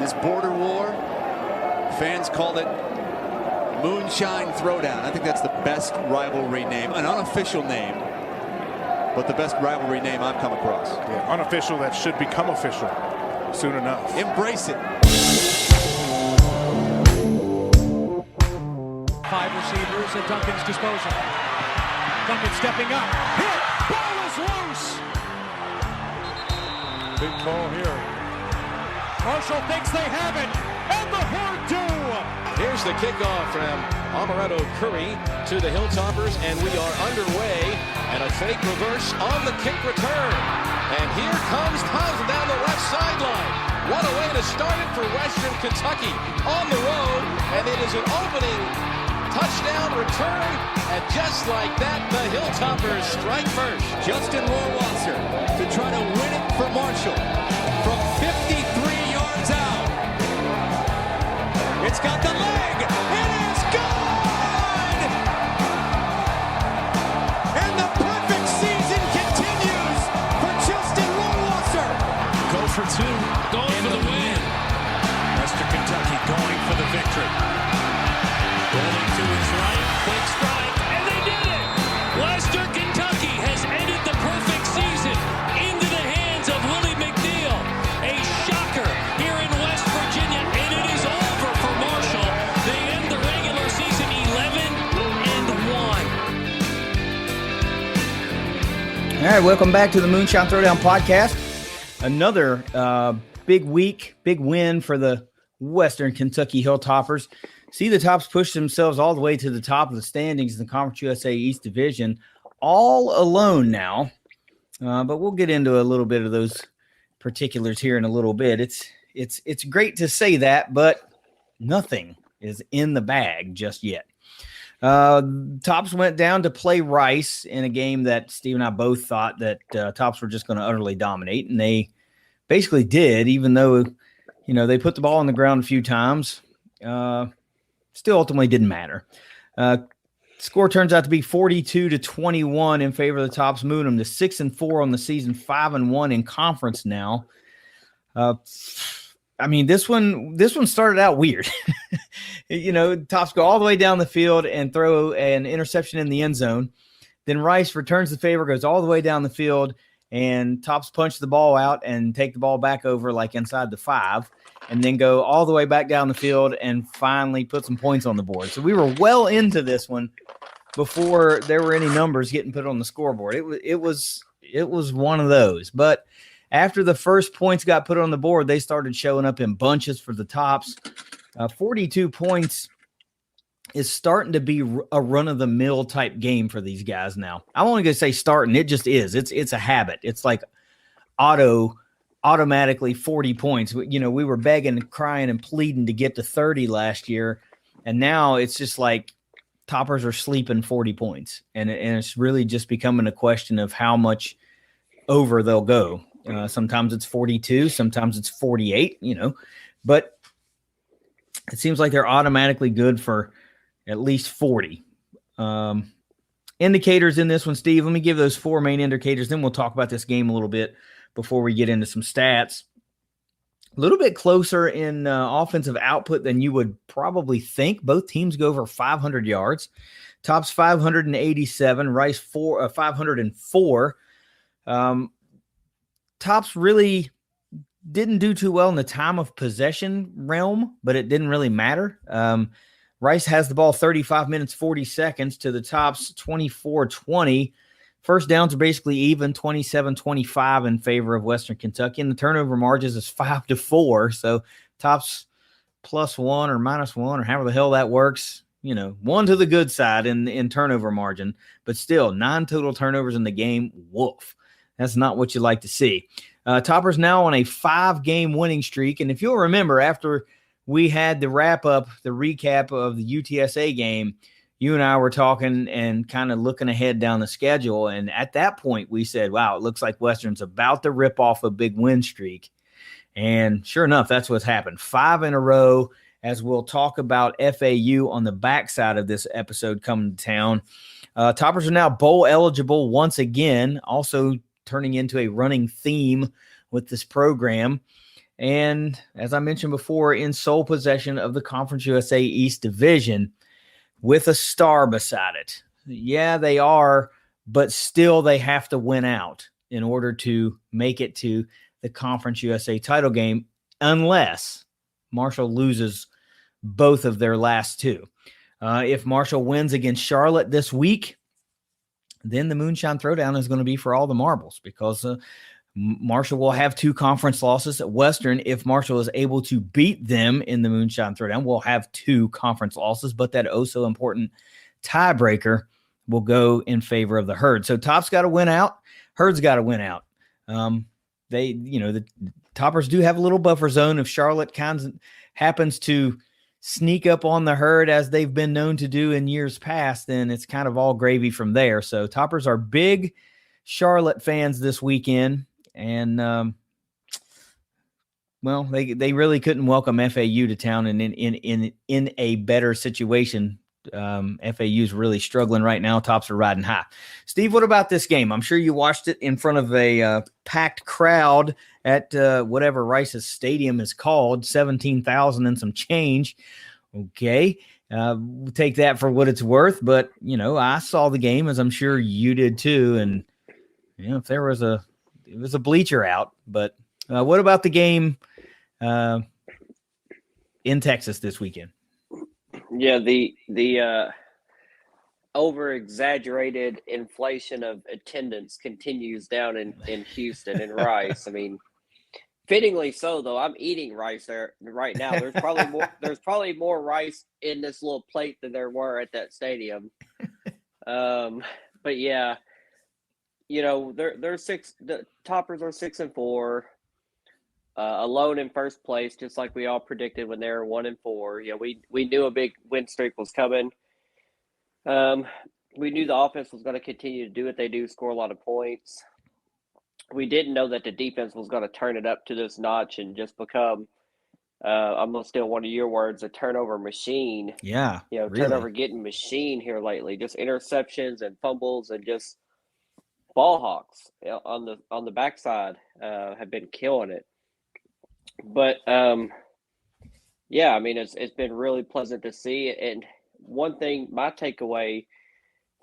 this border war. Fans called it Moonshine Throwdown. I think that's the best rivalry name, an unofficial name, but the best rivalry name I've come across. Yeah, unofficial that should become official soon enough. Embrace it. 5 receivers at Duncan's disposal. Duncan stepping up. Hit! Ball is loose! Big call here. Marshall thinks they have it. And the Horde do! Here's the kickoff from Amaretto Curry to the Hilltoppers, and we are underway. And a fake reverse on the kick return. And here comes Townsend down the left sideline. What a way to start it for Western Kentucky on the road. And it is an opening touchdown return. And just like that, the Hilltoppers strike first. Justin Rohrwasser to try to win it for Marshall from 53 yards out. It's got the leg. It is good! And the perfect season continues for Justin Rohrwasser. Go for 2. Going for the win. Western Kentucky going for the victory. Rolling to his right. Quick strike. And they did it! Western Kentucky has ended the perfect season into the hands of Willie McNeil. A shocker here in West Virginia. And it is over for Marshall. They end the regular season 11-1. All right, welcome back to the Moonshine Throwdown podcast. Another big week, big win for the Western Kentucky Hilltoppers. See the Tops push themselves all the way to the top of the standings in the Conference USA East Division, all alone now. But we'll get into a little bit of those particulars here in a little bit. It's great to say that, but nothing is in the bag just yet. Tops went down to play Rice in a game that Steve and I both thought that Tops were just going to utterly dominate, and they basically did, even though they put the ball on the ground a few times. Still ultimately didn't matter. Score turns out to be 42-21 in favor of the Tops, moving them to 6-4 on the season, 5-1 in conference now. This one started out weird. Tops go all the way down the field and throw an interception in the end zone. Then Rice returns the favor, goes all the way down the field, and Tops punch the ball out and take the ball back over like inside the 5, and then go all the way back down the field and finally put some points on the board. So we were well into this one before there were any numbers getting put on the scoreboard. It was one of those. But after the first points got put on the board, they started showing up in bunches for the Tops. 42 points is starting to be a run-of-the-mill type game for these guys now. I'm only going to say starting. It just is. It's a habit. It's like automatically 40 points. We were begging, crying, and pleading to get to 30 last year, and now it's just like Toppers are sleeping 40 points, and it's really just becoming a question of how much over they'll go. Sometimes it's 42, sometimes it's 48, but it seems like they're automatically good for at least 40. Indicators in this one, Steve, let me give those 4 main indicators, then we'll talk about this game a little bit before we get into some stats. A little bit closer in offensive output than you would probably think. Both teams go over 500 yards. Tops 587, Rice 504. Tops really didn't do too well in the time of possession realm, but it didn't really matter. Rice has the ball 35 minutes, 40 seconds to the Tops 24-20. First downs are basically even, 27-25 in favor of Western Kentucky. And the turnover margins is 5-4. So Tops +1 or -1 or however the hell that works. 1 to the good side in turnover margin. But still, 9 total turnovers in the game. Woof. That's not what you like to see. Toppers now on a 5-game winning streak. And if you'll remember, after we had the recap of the UTSA game, you and I were talking and kind of looking ahead down the schedule. And at that point, we said, wow, it looks like Western's about to rip off a big win streak. And sure enough, that's what's happened. 5 in a row, as we'll talk about FAU on the backside of this episode coming to town. Toppers are now bowl eligible once again, also turning into a running theme with this program. and as I mentioned before, in sole possession of the Conference USA East Division with a star beside it. Yeah, they are, but still they have to win out in order to make it to the Conference USA title game, unless Marshall loses both of their last two. If Marshall wins against Charlotte this week, then the Moonshine Throwdown is going to be for all the marbles, because Marshall will have two conference losses at Western. If Marshall is able to beat them in the Moonshine Throwdown, we'll have two conference losses, but that so important tiebreaker will go in favor of the Herd. So Top's got to win out. Herd's got to win out. The Toppers do have a little buffer zone. If Charlotte happens to sneak up on the Herd, as they've been known to do in years past, then it's kind of all gravy from there. So Toppers are big Charlotte fans this weekend, and they really couldn't welcome FAU to town in a better situation. FAU's really struggling right now. Tops are riding high. Steve, what about this game? I'm sure you watched it in front of a packed crowd at whatever Rice's stadium is called, 17,000 and some change. Okay. We'll take that for what it's worth, but I saw the game, as I'm sure you did too. And if there was it was a bleacher out, but what about the game in Texas this weekend? Yeah, the over-exaggerated inflation of attendance continues down in Houston and Rice. I mean, fittingly so, though. I'm eating rice there right now. There's probably more rice in this little plate than there were at that stadium. But yeah, the Toppers are 6-4. Alone in first place, just like we all predicted when they were 1-4. We knew a big win streak was coming. We knew the offense was going to continue to do what they do, score a lot of points. We didn't know that the defense was going to turn it up to this notch and just become, I'm going to steal one of your words, a turnover machine. Yeah, really. Turnover getting machine here lately. Just interceptions and fumbles and just ball hawks on the backside have been killing it. But yeah, I mean, it's been really pleasant to see. And one thing, my takeaway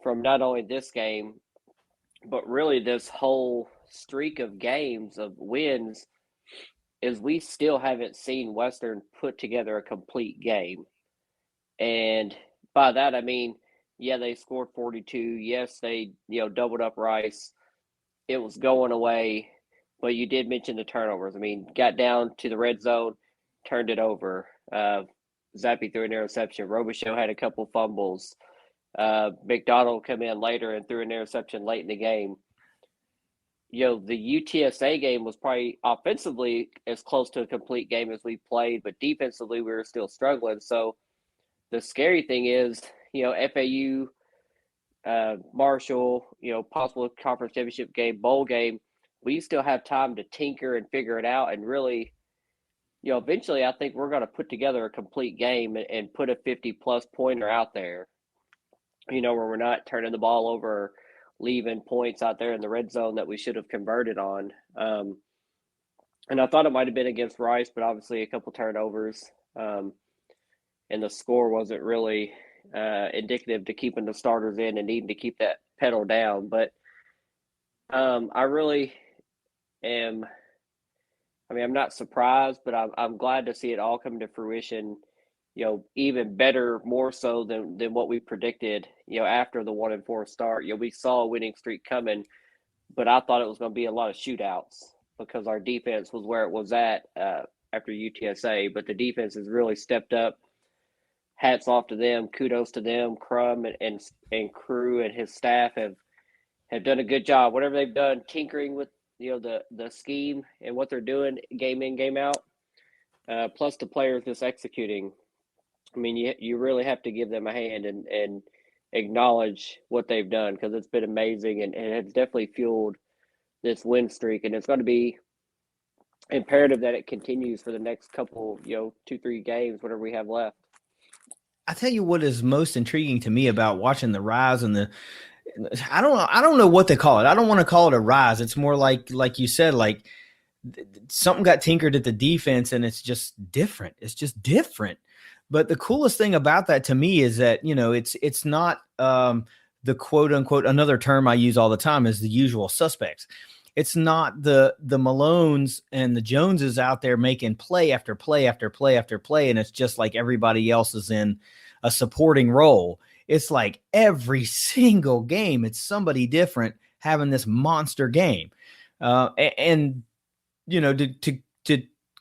from not only this game, but really this whole streak of games of wins, is we still haven't seen Western put together a complete game. And by that, I mean, yeah, they scored 42. Yes, they doubled up Rice. It was going away. But you did mention the turnovers. I mean, got down to the red zone, turned it over. Zappy threw an interception. Robichaux had a couple fumbles. McDonald come in later and threw an interception late in the game. The UTSA game was probably offensively as close to a complete game as we played, but defensively we were still struggling. So the scary thing is, FAU, Marshall, possible conference championship game, bowl game, we still have time to tinker and figure it out. And really, eventually I think we're going to put together a complete game and put a 50-plus pointer out there, where we're not turning the ball over, leaving points out there in the red zone that we should have converted on. And I thought it might have been against Rice, but obviously a couple turnovers. And the score wasn't really indicative to keeping the starters in and needing to keep that pedal down. But I really am, I'm not surprised, but I'm glad to see it all come to fruition, even better, more so than what we predicted, after the 1-4 start. We saw a winning streak coming, but I thought it was going to be a lot of shootouts because our defense was where it was at after UTSA, but the defense has really stepped up. Hats off to them. Kudos to them. Crum and crew and his staff have done a good job. Whatever they've done, tinkering with the scheme and what they're doing game in, game out, plus the players just executing. I mean, you really have to give them a hand and acknowledge what they've done, because it's been amazing and it's definitely fueled this win streak. And it's going to be imperative that it continues for the next couple, 2-3 games, whatever we have left. I tell you what is most intriguing to me about watching the rise and I don't know what they call it. I don't want to call it a rise. It's more like you said, like something got tinkered at the defense, and it's just different. It's just different. But the coolest thing about that to me is that, it's not the quote unquote, another term I use all the time is the usual suspects. It's not the Malones and the Joneses out there making play after play after play after play, and it's just like everybody else is in a supporting role. It's like every single game, it's somebody different having this monster game. To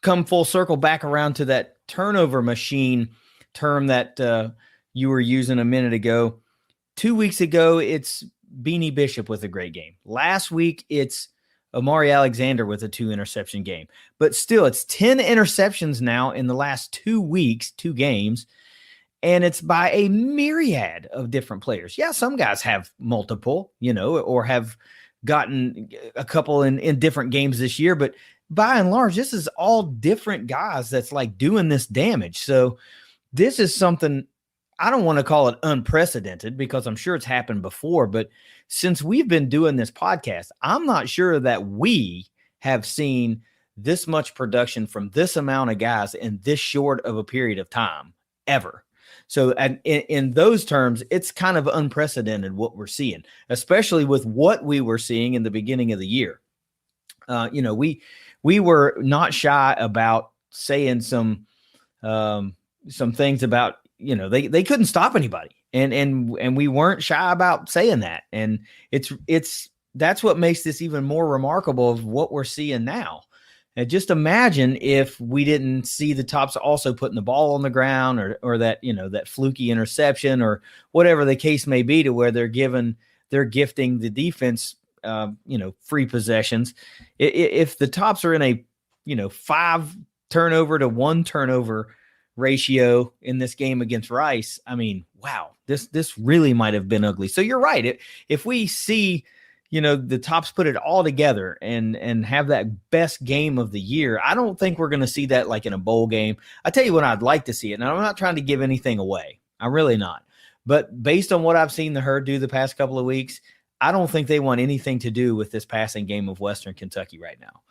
come full circle back around to that turnover machine term that you were using a minute ago. 2 weeks ago, it's Beanie Bishop with a great game. Last week, it's Amari Alexander with a 2-interception game. But still, it's 10 interceptions now in the last 2 weeks, 2 games, and it's by a myriad of different players. Yeah, some guys have multiple, or have gotten a couple in different games this year, but by and large, this is all different guys that's like doing this damage. So this is something, I don't want to call it unprecedented because I'm sure it's happened before, but since we've been doing this podcast, I'm not sure that we have seen this much production from this amount of guys in this short of a period of time ever. So in those terms, it's kind of unprecedented what we're seeing, especially with what we were seeing in the beginning of the year. We were not shy about saying some things about, they couldn't stop anybody. And we weren't shy about saying that. And that's what makes this even more remarkable of what we're seeing now. And just imagine if we didn't see the Tops also putting the ball on the ground or that, that fluky interception or whatever the case may be, to where they're gifting the defense, free possessions. If the Tops are in a, 5 turnover to 1 turnover ratio in this game against Rice, I mean, wow, this really might have been ugly. So you're right. If we see, the Tops put it all together and have that best game of the year, I don't think we're going to see that like in a bowl game. I tell you what, I'd like to see it. And I'm not trying to give anything away. I'm really not. But based on what I've seen the Herd do the past couple of weeks, I don't think they want anything to do with this passing game of Western Kentucky right now.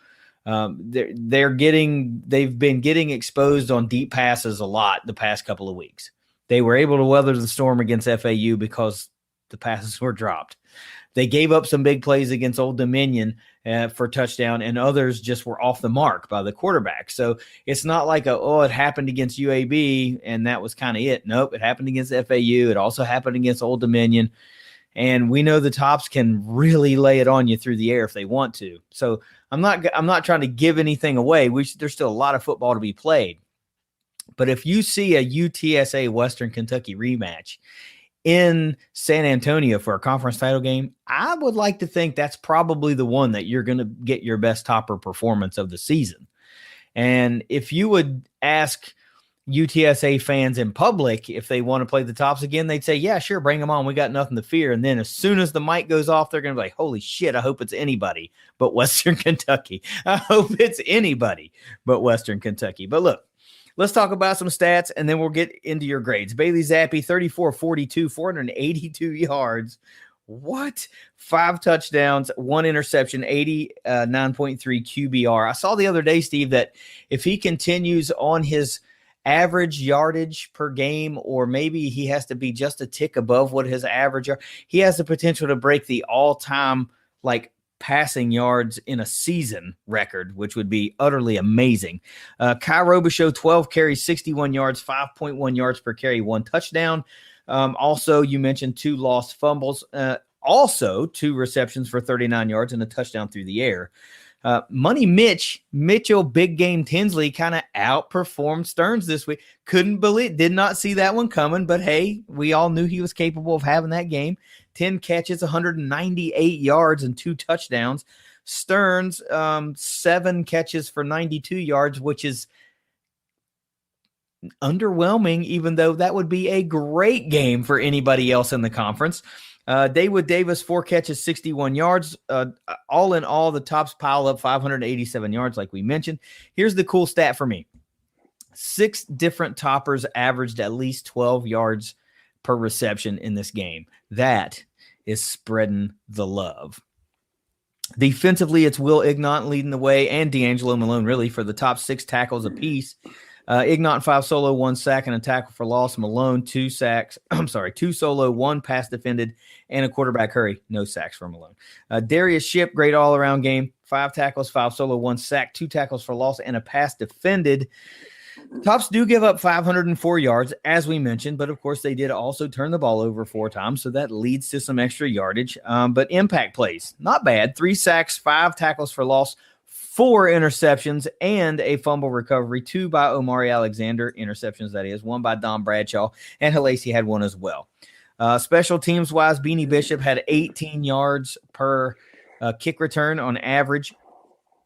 They've been getting exposed on deep passes a lot the past couple of weeks. They were able to weather the storm against FAU because the passes were dropped. They gave up some big plays against Old Dominion for touchdown, and others just were off the mark by the quarterback. So it's not like it happened against UAB and that was kind of it. Nope, it happened against FAU. It also happened against Old Dominion. And we know the Tops can really lay it on you through the air if they want to. So I'm not trying to give anything away. There's still a lot of football to be played. But if you see a UTSA Western Kentucky rematch in San Antonio for a conference title game, I would like to think that's probably the one that you're going to get your best topper performance of the season. And if you would ask UTSA fans in public if they want to play the Tops again, they'd say, yeah, sure, bring them on. We got nothing to fear. And then as soon as the mic goes off, they're going to be like, holy shit, I hope it's anybody but Western Kentucky. I hope it's anybody but Western Kentucky. But look, let's talk about some stats, and then we'll get into your grades. Bailey Zappi, 34-42, 482 yards. What? 5 touchdowns, 1 interception, 89.3 QBR. I saw the other day, Steve, that if he continues on his average yardage per game, or maybe he has to be just a tick above what his average are, he has the potential to break the all-time, passing yards in a season record, which would be utterly amazing. Kai Robichaux, 12 carries, 61 yards, 5.1 yards per carry, 1 touchdown. Also, you mentioned 2 lost fumbles, also 2 receptions for 39 yards and a touchdown through the air. Money Mitchell, Big Game Tinsley kind of outperformed Stearns this week. Did not see that one coming, but hey, we all knew he was capable of having that game. 10 catches, 198 yards, and 2 touchdowns. Stearns, 7 catches for 92 yards, which is underwhelming, even though that would be a great game for anybody else in the conference. David Davis, 4 catches, 61 yards. All in all, the Tops pile up 587 yards, like we mentioned. Here's the cool stat for me. 6 different toppers averaged at least 12 yards per reception in this game. That is spreading the love. Defensively, it's Will Ignont leading the way, and D'Angelo Malone, really, for the top 6 tackles apiece. Ignont 5 solo, 1 sack, and a tackle for loss. Malone 2 sacks. 2 solo, 1 pass defended, and a quarterback hurry. No sacks for Malone. Darius Shipp, great all-around game. 5 tackles, 5 solo, 1 sack, 2 tackles for loss, and a pass defended. Tops do give up 504 yards, as we mentioned, but of course they did also turn the ball over 4 times, so that leads to some extra yardage. But impact plays, not bad. 3 sacks, 5 tackles for loss, 4 interceptions, and a fumble recovery. 2 by Omari Alexander, interceptions that is, 1 by Don Bradshaw, and Halacey had 1 as well. Special teams-wise, Beanie Bishop had 18 yards per kick return on average.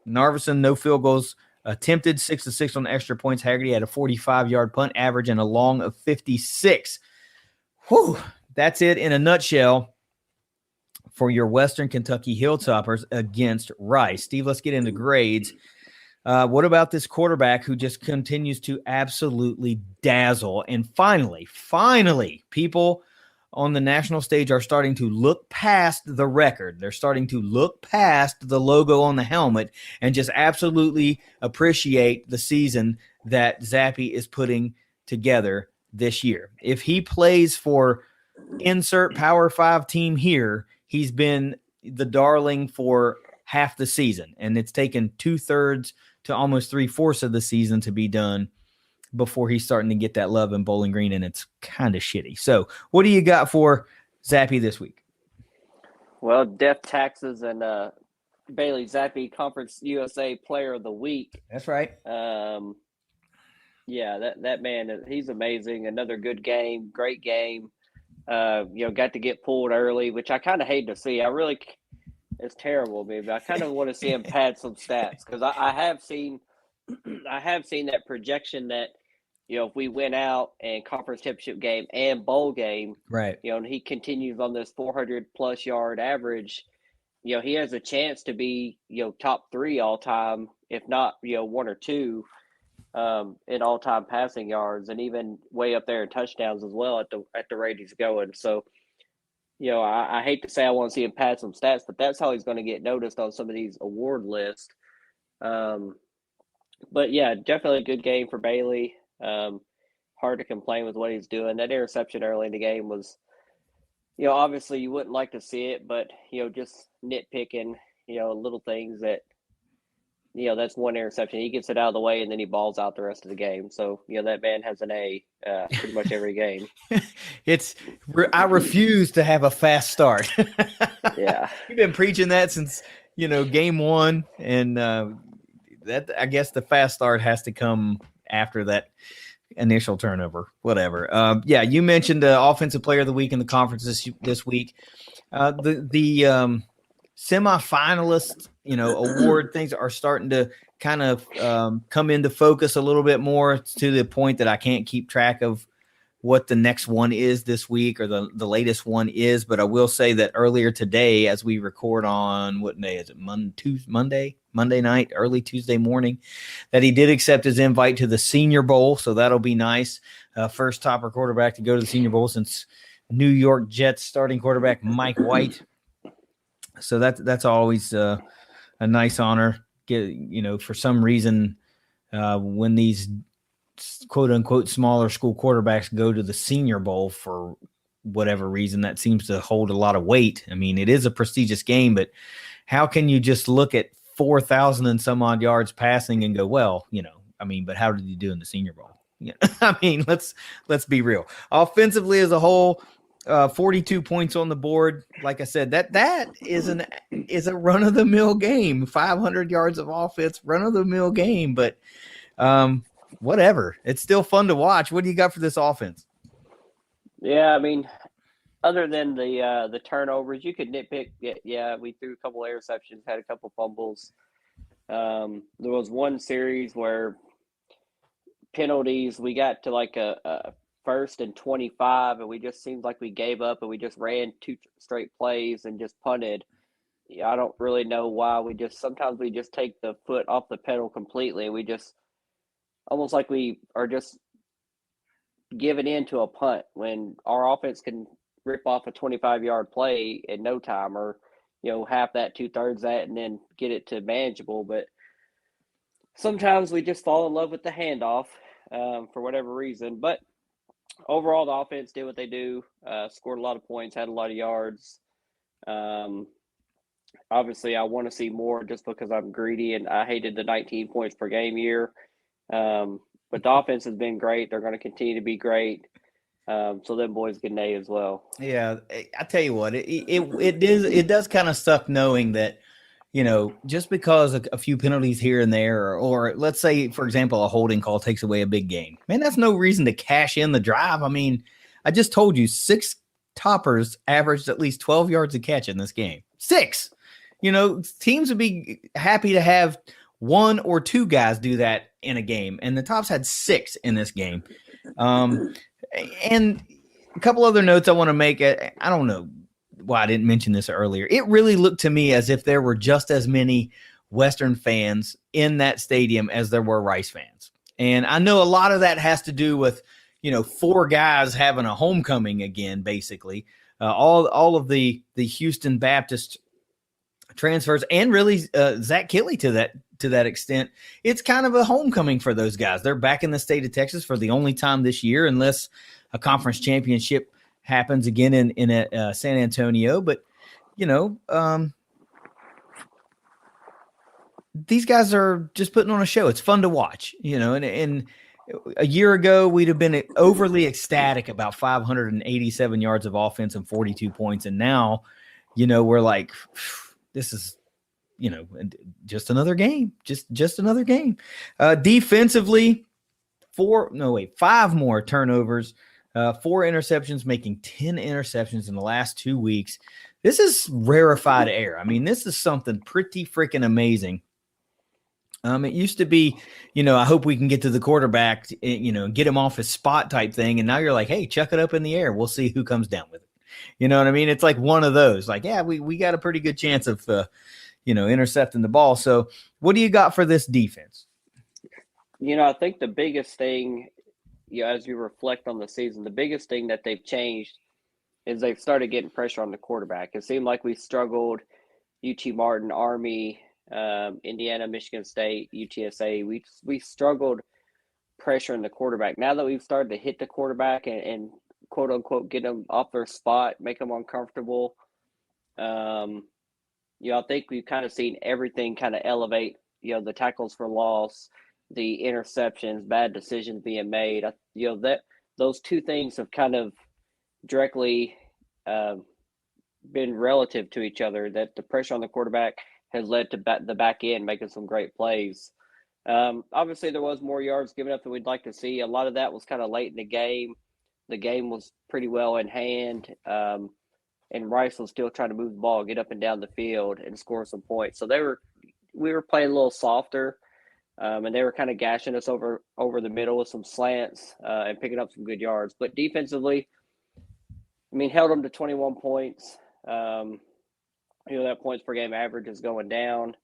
Narveson, no field goals attempted, 6-6 on extra points. Haggerty had a 45-yard punt average and a long of 56. Whew, that's it in a nutshell for your Western Kentucky Hilltoppers against Rice. Steve, let's get into grades. What about this quarterback who just continues to absolutely dazzle? And finally, people on the national stage are starting to look past the record. They're starting to look past the logo on the helmet and just absolutely appreciate the season that Zappe is putting together this year. If he plays for insert Power 5 team here, he's been the darling for half the season, and it's taken 2/3 to almost 3/4 of the season to be done before he's starting to get that love in Bowling Green, and it's kind of shitty. So what do you got for Zappe this week? Well, Death Taxes and Bailey Zappe Conference USA Player of the Week. That's right. Yeah, that man, he's amazing. Another good game, great game. Got to get pulled early, which I kind of hate to see. It's terrible, baby. I kind of want to see him pad some stats because I have seen that projection that, if we win out and conference championship game and bowl game, right, and he continues on this 400+ yard average, he has a chance to be, top 3 all time, if not, 1 or 2 in all time passing yards, and even way up there in touchdowns as well at the rate he's going. So, I hate to say I want to see him pad some stats, but that's how he's going to get noticed on some of these award lists. But yeah, definitely a good game for Bailey. Hard to complain with what he's doing. That interception early in the game was, obviously you wouldn't like to see it, but, just nitpicking, little things that, that's one interception. He gets it out of the way and then he balls out the rest of the game. So, that man has an A pretty much every game. I refuse to have a fast start. Yeah. You've been preaching that since, game 1. And that, I guess the fast start has to come after that initial turnover, whatever. You mentioned the offensive player of the week in the conference this week. The semifinalist, award things are starting to kind of come into focus a little bit more, to the point that I can't keep track of what the next one is this week, or the latest one is. But I will say that earlier today, as we record on, what day is it? Monday night, early Tuesday morning, that he did accept his invite to the Senior Bowl. So that'll be nice. First Topper quarterback to go to the Senior Bowl since New York Jets starting quarterback Mike White. So that's always a nice honor. For some reason, when these quote unquote smaller school quarterbacks go to the Senior Bowl for whatever reason, that seems to hold a lot of weight. I mean, it is a prestigious game, but how can you just look at 4,000 and some odd yards passing and go, well, but how did you do in the Senior Bowl? I mean, let's be real. Offensively as a whole, 42 points on the board. Like I said, that is a run-of-the-mill game. 500 yards of offense, run-of-the-mill game. But whatever. It's still fun to watch. What do you got for this offense? Yeah, I mean, other than the turnovers, you could nitpick. Yeah, we threw a couple interceptions, had a couple fumbles. There was one series where penalties, we got to like a 1st and 25, and we just seemed like we gave up, and we just ran 2 straight plays and just punted. Yeah, I don't really know why. Sometimes we just take the foot off the pedal completely. We just almost like we are just giving in to a punt when our offense can rip off a 25-yard play in no time, or half that, 2/3 that, and then get it to manageable. But sometimes we just fall in love with the handoff for whatever reason. But overall, the offense did what they do, scored a lot of points, had a lot of yards. Obviously, I want to see more just because I'm greedy, and I hated the 19 points per game year. But the offense has been great. They're going to continue to be great. So them boys get an A as well. Yeah, I tell you what, it does kind of suck knowing that, just because a few penalties here and there, or let's say, for example, a holding call takes away a big game. Man, that's no reason to cash in the drive. I mean, I just told you 6 toppers averaged at least 12 yards a catch in this game. 6. Teams would be happy to have 1 or 2 guys do that in a game, and the Tops had 6 in this game. And a couple other notes I want to make. I don't know why I didn't mention this earlier. It really looked to me as if there were just as many Western fans in that stadium as there were Rice fans. And I know a lot of that has to do with, 4 guys having a homecoming again, basically. All of the Houston Baptist transfers, and really Zach Killey to that extent. It's kind of a homecoming for those guys. They're back in the state of Texas for the only time this year, unless a conference championship happens again in San Antonio. But these guys are just putting on a show. It's fun to watch, and a year ago we'd have been overly ecstatic about 587 yards of offense and 42 points, and now we're like, this is just another game, just another game. Defensively, 5 more turnovers, 4 interceptions, making 10 interceptions in the last 2 weeks. This is rarefied air. I mean, this is something pretty freaking amazing. It used to be, I hope we can get to the quarterback, get him off his spot type thing. And now you're like, hey, chuck it up in the air. We'll see who comes down with it. You know what I mean? It's like one of those, like, yeah, we got a pretty good chance of, intercepting the ball. So what do you got for this defense? I think the biggest thing, as you reflect on the season, the biggest thing that they've changed is they've started getting pressure on the quarterback. It seemed like we struggled, UT Martin, Army, Indiana, Michigan State, UTSA. We struggled pressuring the quarterback. Now that we've started to hit the quarterback and quote unquote get them off their spot, make them uncomfortable, I think we've kind of seen everything kind of elevate, the tackles for loss, the interceptions, bad decisions being made. That those 2 things have kind of directly been relative to each other, that the pressure on the quarterback has led to the back end making some great plays. Obviously, there was more yards given up than we'd like to see. A lot of that was kind of late in the game. The game was pretty well in hand, and Rice was still trying to move the ball, get up and down the field, and score some points. So we were playing a little softer, and they were kind of gashing us over the middle with some slants and picking up some good yards. But defensively, held them to 21 points. That points per game average is going down.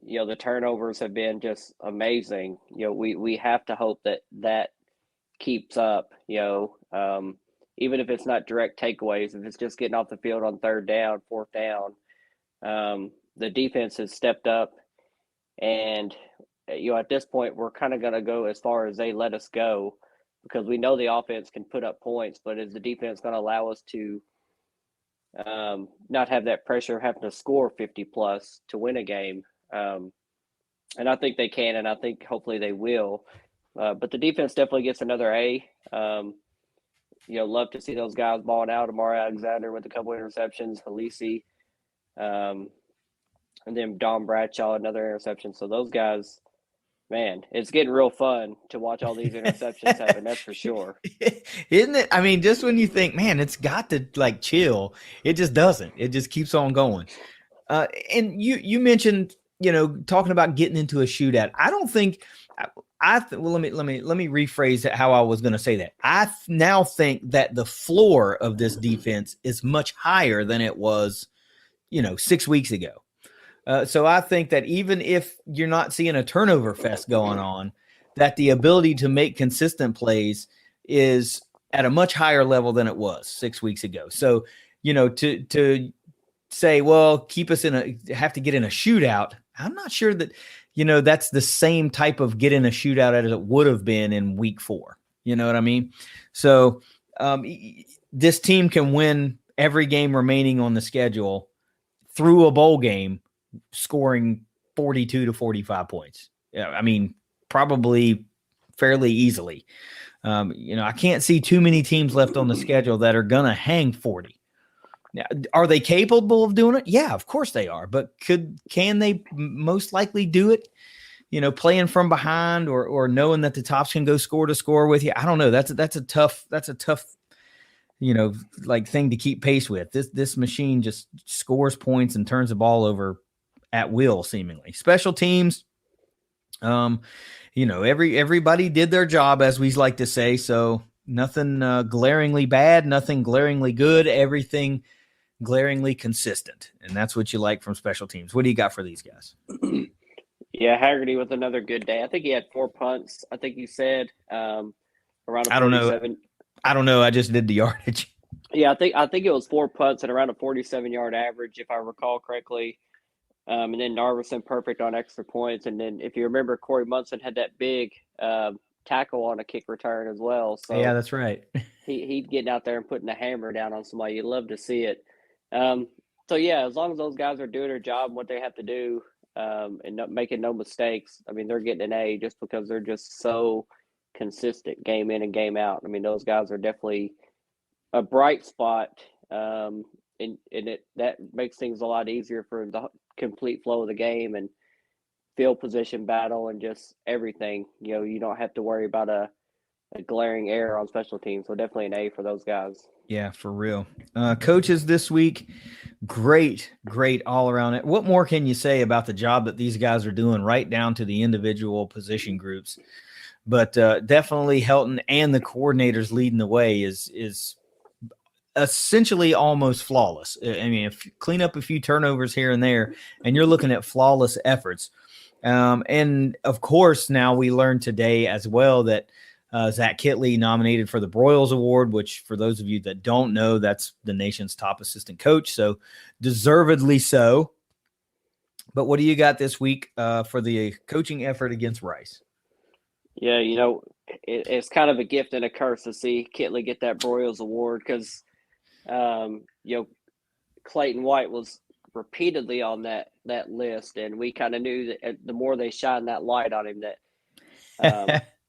The turnovers have been just amazing. We have to hope that keeps up, even if it's not direct takeaways, if it's just getting off the field on 3rd down, 4th down. The defense has stepped up, and at this point we're kind of going to go as far as they let us go, because we know the offense can put up points, but is the defense going to allow us to not have that pressure of having to score 50 plus to win a game? And I think they can, and I think hopefully they will. But the defense definitely gets another A. Love to see those guys balling out. Amari Alexander with a couple interceptions, Halisi, and then Don Bradshaw, another interception. So those guys, man, it's getting real fun to watch all these interceptions happen. That's for sure. Isn't it? I mean, just when you think, man, it's got to chill, it just doesn't. It just keeps on going. And you mentioned, talking about getting into a shootout. I don't think well, let me rephrase how I was going to say that. I now think that the floor of this defense is much higher than it was, 6 weeks ago. So I think that even if you're not seeing a turnover fest going on, that the ability to make consistent plays is at a much higher level than it was 6 weeks ago. So, to say, well, have to get in a shootout. I'm not sure that, that's the same type of get in a shootout as it would have been in week 4. You know what I mean? So this team can win every game remaining on the schedule through a bowl game, scoring 42 to 45 points. I mean, probably fairly easily. I can't see too many teams left on the schedule that are going to hang 40. Now, are they capable of doing it? Yeah, of course they are. But can they most likely do it? Playing from behind or knowing that the tops can go score to score with you. I don't know. That's a tough, thing to keep pace with. This machine just scores points and turns the ball over at will, seemingly. Special teams, everybody did their job, as we like to say. So nothing glaringly bad, nothing glaringly good, everything glaringly consistent. And that's what you like from special teams. What do you got for these guys? Yeah, Haggerty with another good day. I think he had 4 punts. I think you said around a 47. I don't know. I just did the yardage. Yeah, I think it was 4 punts at around a 47-yard average, if I recall correctly. And then Narveson perfect on extra points. And then if you remember, Corey Munson had that big tackle on a kick return as well. So yeah, that's right. He's getting out there and putting a hammer down on somebody. You'd love to see it. So, yeah, as long as those guys are doing their job, what they have to do, and not making no mistakes, I mean, they're getting an A just because they're just so consistent game in and game out. I mean, those guys are definitely a bright spot, and that makes things a lot easier for the complete flow of the game and field position battle and just everything. You don't have to worry about a glaring error on special teams. So definitely an A for those guys. Yeah, for real. Coaches this week, great all around it. What more can you say about the job that these guys are doing right down to the individual position groups? But definitely Helton and the coordinators leading the way is essentially almost flawless. I mean, if you clean up a few turnovers here and there, and you're looking at flawless efforts. And of course, now we learned today as well that Zach Kitley nominated for the Broyles Award, which for those of you that don't know, that's the nation's top assistant coach. So deservedly so. But what do you got this week for the coaching effort against Rice? Yeah, it's kind of a gift and a curse to see Kitley get that Broyles Award because, Clayton White was repeatedly on that list, and we kind of knew that the more they shined that light on him that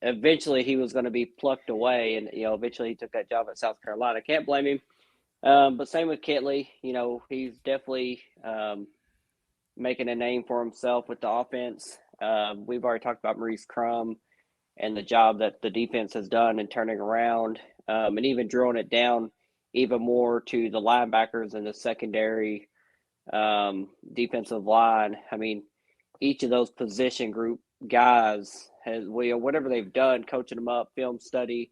eventually he was going to be plucked away, and eventually he took that job at South Carolina. Can't blame him. But same with Kitley. He's definitely making a name for himself with the offense. We've already talked about Maurice Crum and the job that the defense has done in turning around, and even drilling it down even more to the linebackers and the secondary defensive line. I mean, each of those position group guys has, whatever they've done, coaching them up, film study,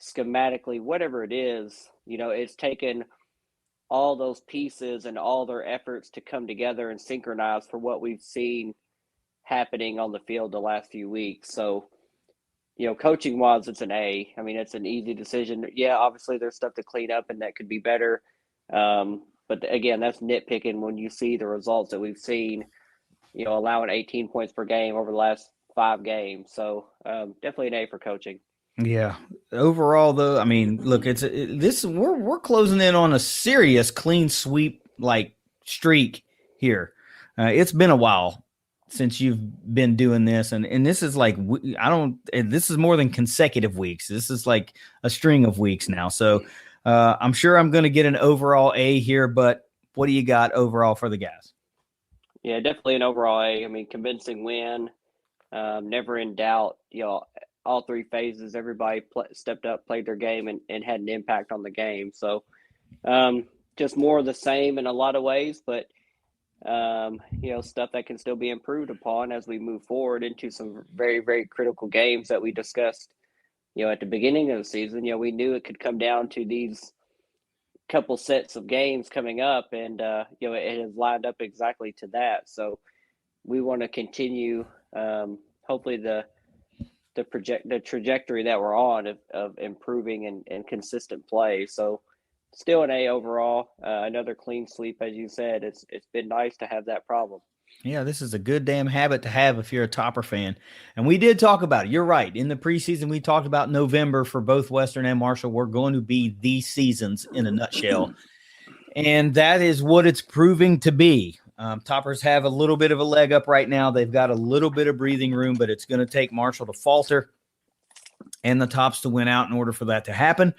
schematically, whatever it is, it's taken all those pieces and all their efforts to come together and synchronize for what we've seen happening on the field the last few weeks. So, coaching wise, it's an A. I mean, it's an easy decision. Yeah, obviously there's stuff to clean up and that could be better. But again, that's nitpicking when you see the results that we've seen, allowing 18 points per game over the last 5 games. So definitely an A for coaching. Yeah. Overall, though, I mean, look, we're closing in on a serious clean sweep streak here. It's been a while since you've been doing this, and this is this is more than consecutive weeks. This is like a string of weeks now. So I'm sure I'm going to get an overall A here, but what do you got overall for the guys? Yeah, definitely an overall A. I mean, convincing win, never in doubt. All 3 phases, everybody stepped up, played their game, and had an impact on the game. So just more of the same in a lot of ways, but stuff that can still be improved upon as we move forward into some very, very critical games that we discussed, at the beginning of the season. We knew it could come down to these couple sets of games coming up, and it has lined up exactly to that. So we want to continue, hopefully the trajectory that we're on of improving and consistent play. So still an A overall. Another clean sweep, as you said. It's been nice to have that problem. Yeah, this is a good damn habit to have if you're a Topper fan. And we did talk about it. You're right. In the preseason, we talked about November for both Western and Marshall were going to be the seasons in a nutshell. And that is what it's proving to be. Toppers have a little bit of a leg up right now. They've got a little bit of breathing room, but it's going to take Marshall to falter and the Tops to win out in order for that to happen.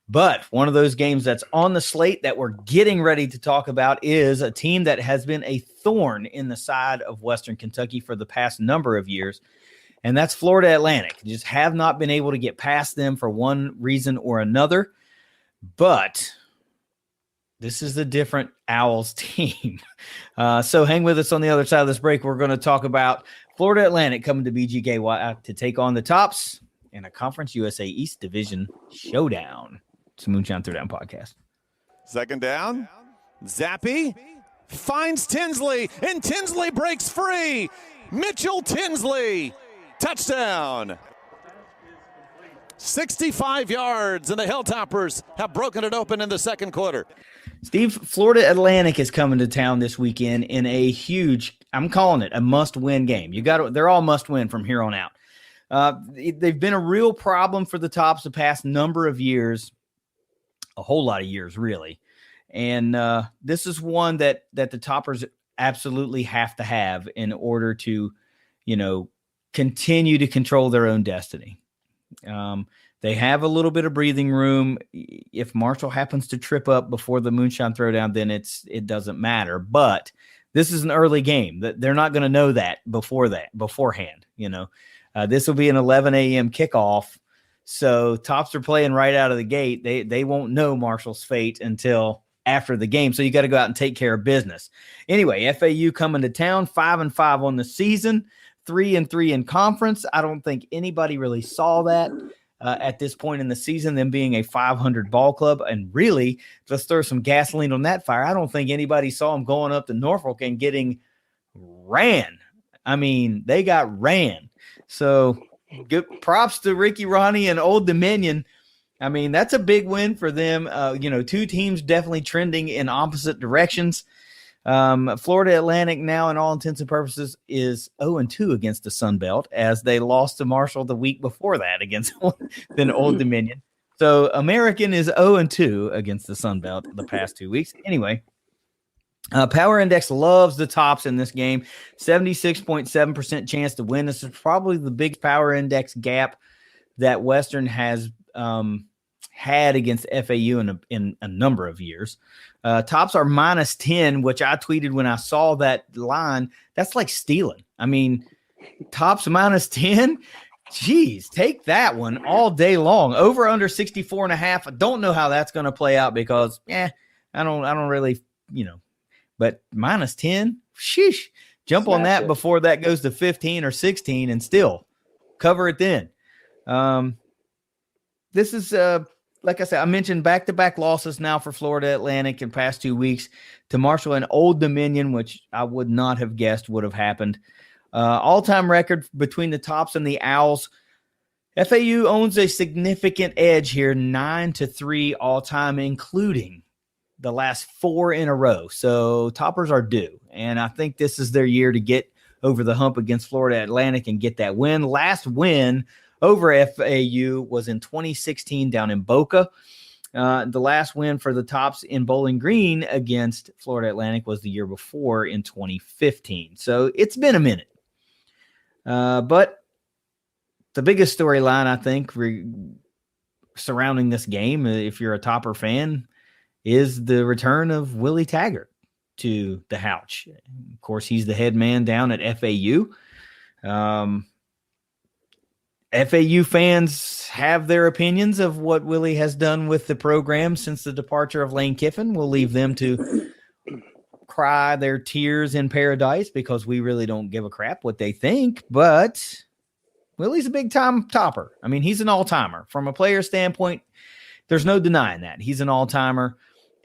But one of those games that's on the slate that we're getting ready to talk about is a team that has been a thorn in the side of Western Kentucky for the past number of years, and that's Florida Atlantic. Just have not been able to get past them for one reason or another. But this is a different Owls team. So hang with us on the other side of this break. We're going to talk about Florida Atlantic coming to BGKY to take on the Tops in a Conference USA East Division showdown. It's a Moonshine Throwdown podcast. Second down. Zappy finds Tinsley, and Tinsley breaks free. Mitchell Tinsley, touchdown. 65 yards, and the Hilltoppers have broken it open in the second quarter. Steve, Florida Atlantic is coming to town this weekend in a huge, I'm calling it a must-win game. They're all must-win from here on out. They've been a real problem for the Tops the past number of years, a whole lot of years, really. And this is one that the Toppers absolutely have to have in order to, continue to control their own destiny. They have a little bit of breathing room. If Marshall happens to trip up before the Moonshine Throwdown, then it doesn't matter. But this is an early game. They're not going to know that beforehand. This will be an 11 a.m. kickoff. So Tops are playing right out of the gate. They won't know Marshall's fate until after the game. So you got to go out and take care of business. Anyway, FAU coming to town, 5-5 on the season, 3-3 in conference. I don't think anybody really saw that at this point in the season, them being a 500 ball club. And really, let's throw some gasoline on that fire. I don't think anybody saw them going up to Norfolk and getting ran. I mean, they got ran. So good props to Ricky Ronnie and Old Dominion. I mean, that's a big win for them. Two teams definitely trending in opposite directions. Florida Atlantic now, in all intents and purposes, is 0-2 against the Sun Belt, as they lost to Marshall the week before that against Old Dominion. So American is 0-2 against the Sun Belt the past 2 weeks. Anyway, Power Index loves the Tops in this game. 76.7% chance to win. This is probably the big Power Index gap that Western has had against FAU in a number of years. Tops are -10, which I tweeted when I saw that line. That's like stealing. I mean, Tops -10. Geez, take that one all day long. Over under 64.5. I don't know how that's going to play out because, I don't really, but -10. Sheesh. Jump on that before that goes to 15 or 16 and still cover it then. This is, like I said, I mentioned back-to-back losses now for Florida Atlantic in past 2 weeks to Marshall and Old Dominion, which I would not have guessed would have happened. All-time record between the Tops and the Owls. FAU owns a significant edge here, 9-3 all-time, including the last 4 in a row. So Toppers are due, and I think this is their year to get over the hump against Florida Atlantic and get that win. Last win over FAU was in 2016 down in Boca. The last win for the Tops in Bowling Green against Florida Atlantic was the year before in 2015. So it's been a minute. But the biggest storyline, I think, surrounding this game, if you're a Topper fan, is the return of Willie Taggart to the Houch. Of course, he's the head man down at FAU. FAU fans have their opinions of what Willie has done with the program since the departure of Lane Kiffin. We'll leave them to cry their tears in paradise because we really don't give a crap what they think. But Willie's a big-time Topper. I mean, he's an all-timer. From a player standpoint, there's no denying that. He's an all-timer.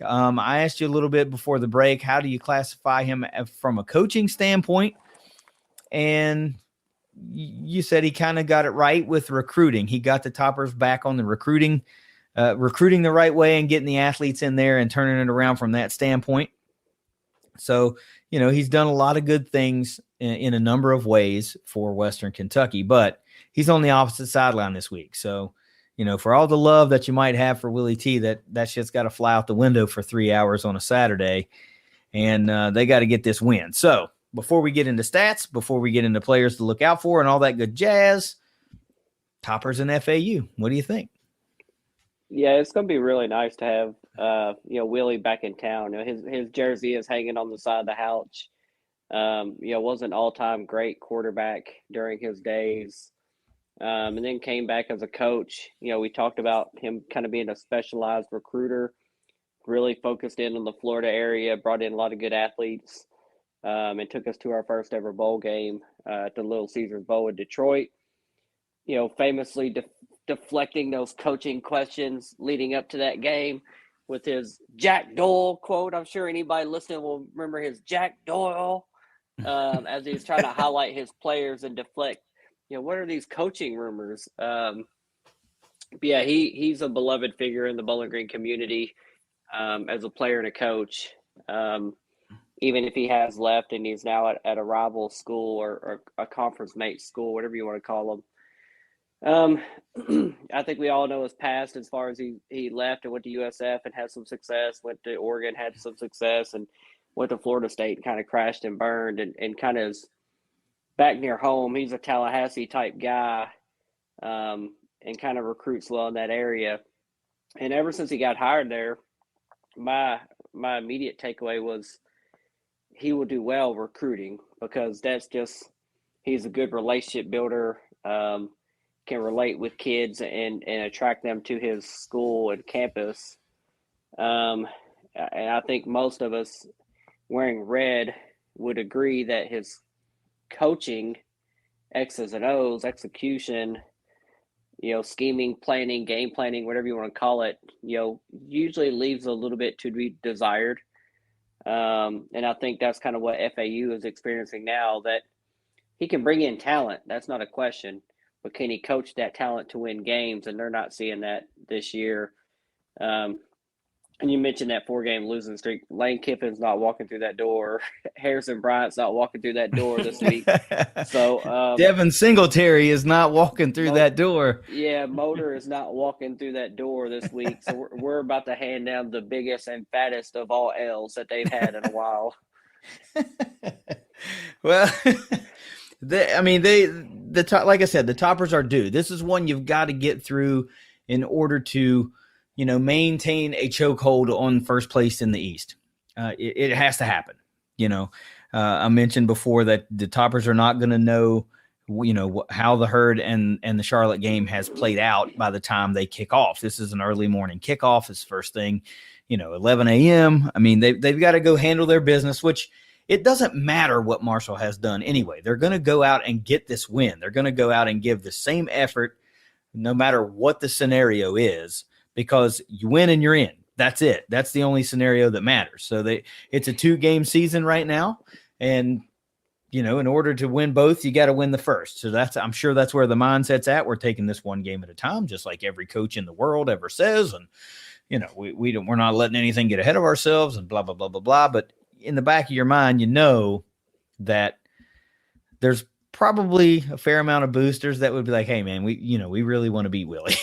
I asked you a little bit before the break, how do you classify him from a coaching standpoint? And you said he kind of got it right with recruiting. He got the Toppers back on the recruiting recruiting the right way and getting the athletes in there and turning it around from that standpoint. So, he's done a lot of good things in a number of ways for Western Kentucky, but he's on the opposite sideline this week. So, for all the love that you might have for Willie T, that shit's got to fly out the window for 3 hours on a Saturday, and they got to get this win. So before we get into stats, before we get into players to look out for and all that good jazz, Toppers and FAU, what do you think? Yeah, it's going to be really nice to have, Willie back in town. His jersey is hanging on the side of the house. Was an all-time great quarterback during his days. And then came back as a coach. We talked about him kind of being a specialized recruiter, really focused in on the Florida area, brought in a lot of good athletes, and took us to our first ever bowl game at the Little Caesars Bowl in Detroit. Famously deflecting those coaching questions leading up to that game with his Jack Doyle quote. I'm sure anybody listening will remember his Jack Doyle as he was trying to highlight his players and deflect. What are these coaching rumors? But yeah, he's a beloved figure in the Bowling Green community as a player and a coach. Even if he has left and he's now at a rival school or a conference mate school, whatever you want to call them. I think we all know his past as far as he left and went to USF and had some success, went to Oregon, had some success, and went to Florida State and kind of crashed and burned and kind of is back near home. He's a Tallahassee type guy and kind of recruits well in that area. And ever since he got hired there, my immediate takeaway was he will do well recruiting because he's a good relationship builder, can relate with kids and attract them to his school and campus. And I think most of us wearing red would agree that his coaching, X's and O's, execution, scheming, planning, game planning, whatever you want to call it, usually leaves a little bit to be desired. And I think that's kind of what FAU is experiencing now, that he can bring in talent. That's not a question. But can he coach that talent to win games? And they're not seeing that this year. And you mentioned that 4-game losing streak. Lane Kiffin's not walking through that door. Harrison Bryant's not walking through that door this week. So Devin Singletary is not walking through that door. Yeah, Motor is not walking through that door this week. So we're about to hand down the biggest and fattest of all L's that they've had in a while. Well, like I said, the Toppers are due. This is one you've got to get through in order to maintain a chokehold on first place in the East. It has to happen. I mentioned before that the Toppers are not going to know, how the Herd and the Charlotte game has played out by the time they kick off. This is an early morning kickoff. It's first thing, 11 a.m. They've got to go handle their business, which it doesn't matter what Marshall has done anyway. They're going to go out and get this win. They're going to go out and give the same effort no matter what the scenario is, because you win and you're in. That's it. That's the only scenario that matters. So it's a 2-game season right now. And, in order to win both, you got to win the first. So I'm sure that's where the mindset's at. We're taking this one game at a time, just like every coach in the world ever says. And, we're not letting anything get ahead of ourselves and blah, blah, blah, blah, blah. But in the back of your mind, that there's probably a fair amount of boosters that would be like, hey man, we really want to beat Willie.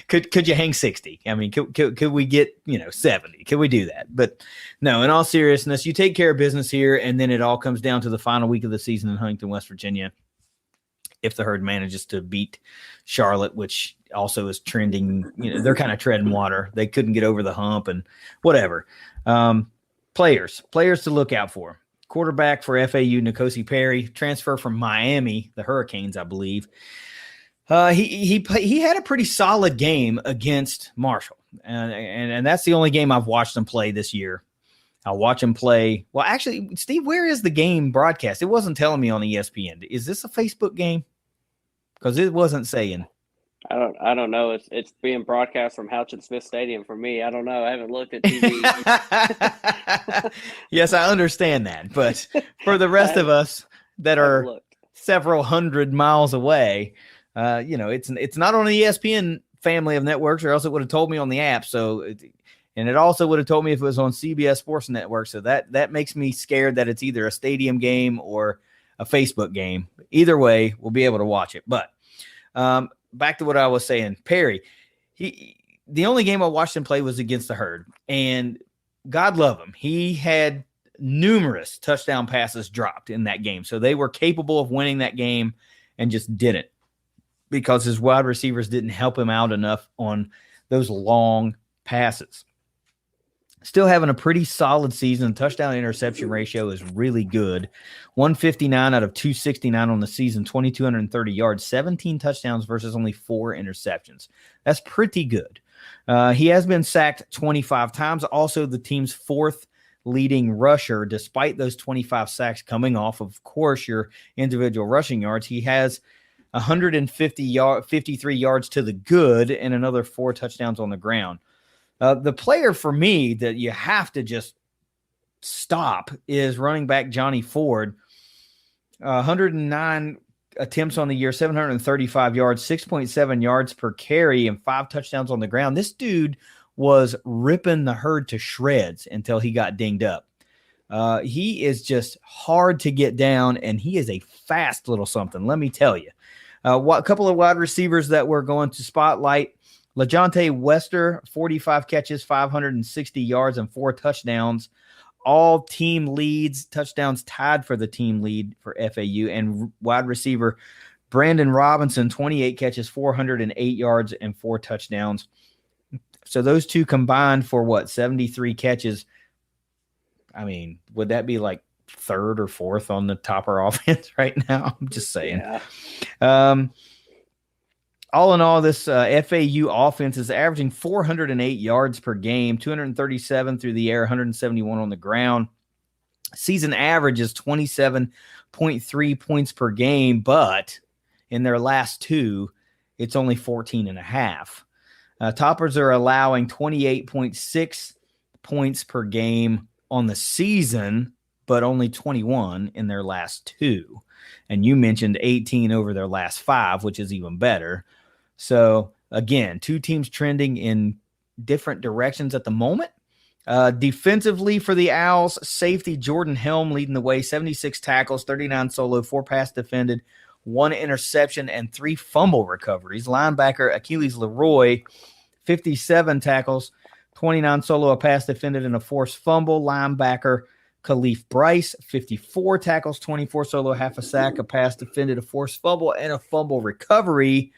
could you hang 60? Could we get, 70? Could we do that? But no, in all seriousness, you take care of business here. And then it all comes down to the final week of the season in Huntington, West Virginia. If the Herd manages to beat Charlotte, which also is trending, they're kind of treading water. They couldn't get over the hump and whatever. Players to look out for. Quarterback for FAU, N'Kosi Perry, transfer from Miami, the Hurricanes, I believe. He had a pretty solid game against Marshall, and that's the only game I've watched him play this year. I'll watch him play. Well, actually, Steve, where is the game broadcast? It wasn't telling me on ESPN. Is this a Facebook game? Because it wasn't saying. I don't know. It's being broadcast from Houchin Smith Stadium for me. I don't know. I haven't looked at TV. Yes, I understand that. But for the rest of us that are several hundred miles away, it's not on the ESPN family of networks, or else it would have told me on the app. And it also would have told me if it was on CBS Sports Network. So that makes me scared that it's either a stadium game or a Facebook game. Either way, we'll be able to watch it. But back to what I was saying, Perry, the only game I watched him play was against the Herd, and God love him. He had numerous touchdown passes dropped in that game. So they were capable of winning that game and just didn't, because his wide receivers didn't help him out enough on those long passes. Still having a pretty solid season. Touchdown interception ratio is really good. 159 out of 269 on the season, 2,230 yards, 17 touchdowns versus only 4 interceptions. That's pretty good. He has been sacked 25 times. Also, the team's 4th leading rusher, despite those 25 sacks coming off, of course, your individual rushing yards. He has 53 yards to the good and another 4 touchdowns on the ground. The player for me that you have to just stop is running back Johnny Ford. 109 attempts on the year, 735 yards, 6.7 yards per carry, and 5 touchdowns on the ground. This dude was ripping the Herd to shreds until he got dinged up. He is just hard to get down, and he is a fast little something, let me tell you. A couple of wide receivers that we're going to spotlight. LaJohntay Wester, 45 catches, 560 yards, and 4 touchdowns. All team leads, touchdowns tied for the team lead for FAU. And wide receiver Brandon Robinson, 28 catches, 408 yards, and 4 touchdowns. So those two combined for 73 catches. I mean, would that be like 3rd or 4th on the topper offense right now? I'm just saying. Yeah. All in all, this FAU offense is averaging 408 yards per game, 237 through the air, 171 on the ground. Season average is 27.3 points per game, but in their last 2, it's only 14.5. Toppers are allowing 28.6 points per game on the season, but only 21 in their last 2. And you mentioned 18 over their last 5, which is even better. So, again, 2 teams trending in different directions at the moment. Defensively for the Owls, safety Jordan Helm leading the way, 76 tackles, 39 solo, 4 pass defended, 1 interception, and 3 fumble recoveries. Linebacker Achilles Leroy, 57 tackles, 29 solo, a pass defended, and a forced fumble. Linebacker Khalif Bryce, 54 tackles, 24 solo, half a sack, a pass defended, a forced fumble, and a fumble recovery.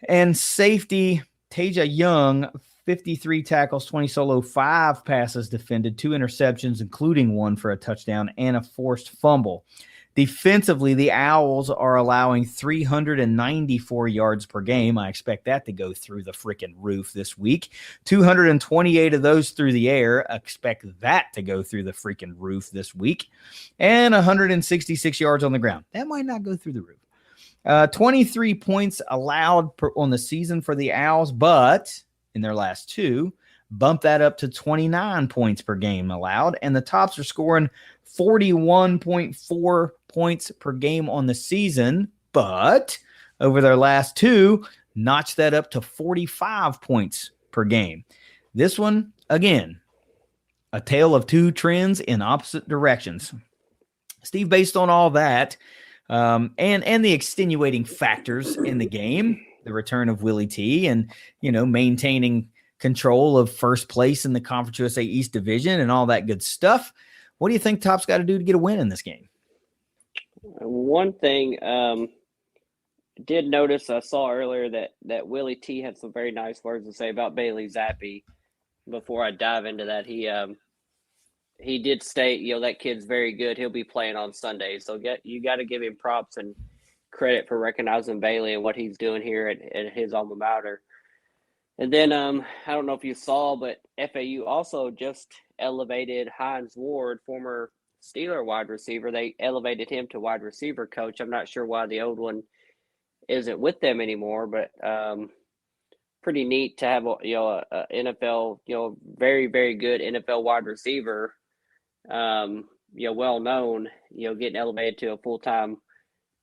And safety Taja Young, 53 tackles, 20 solo, 5 passes defended, 2 interceptions, including 1 for a touchdown, and a forced fumble. Defensively, the Owls are allowing 394 yards per game. I expect that to go through the freaking roof this week. 228 of those through the air. I expect that to go through the freaking roof this week. And 166 yards on the ground. That might not go through the roof. 23 points allowed on the season for the Owls, but in their last 2, bump that up to 29 points per game allowed. And the Tops are scoring 41.4 points per game on the season, but over their last 2, notched that up to 45 points per game. This one, again, a tale of 2 trends in opposite directions. Steve, based on all that, and the extenuating factors in the game, the return of Willie T, and maintaining control of first place in the Conference USA East Division and all that good stuff. What do you think Top's got to do to get a win in this game? One thing did notice, I saw earlier that Willie T had some very nice words to say about Bailey Zappi. Before I dive into that, he did state, that kid's very good. He'll be playing on Sunday. So you got to give him props and credit for recognizing Bailey and what he's doing here at his alma mater. And then I don't know if you saw, but FAU also just elevated Heinz Ward, former Steeler wide receiver. They elevated him to wide receiver coach. I'm not sure why the old one isn't with them anymore, but pretty neat to have a NFL, very, very good NFL wide receiver, well known, getting elevated to a full-time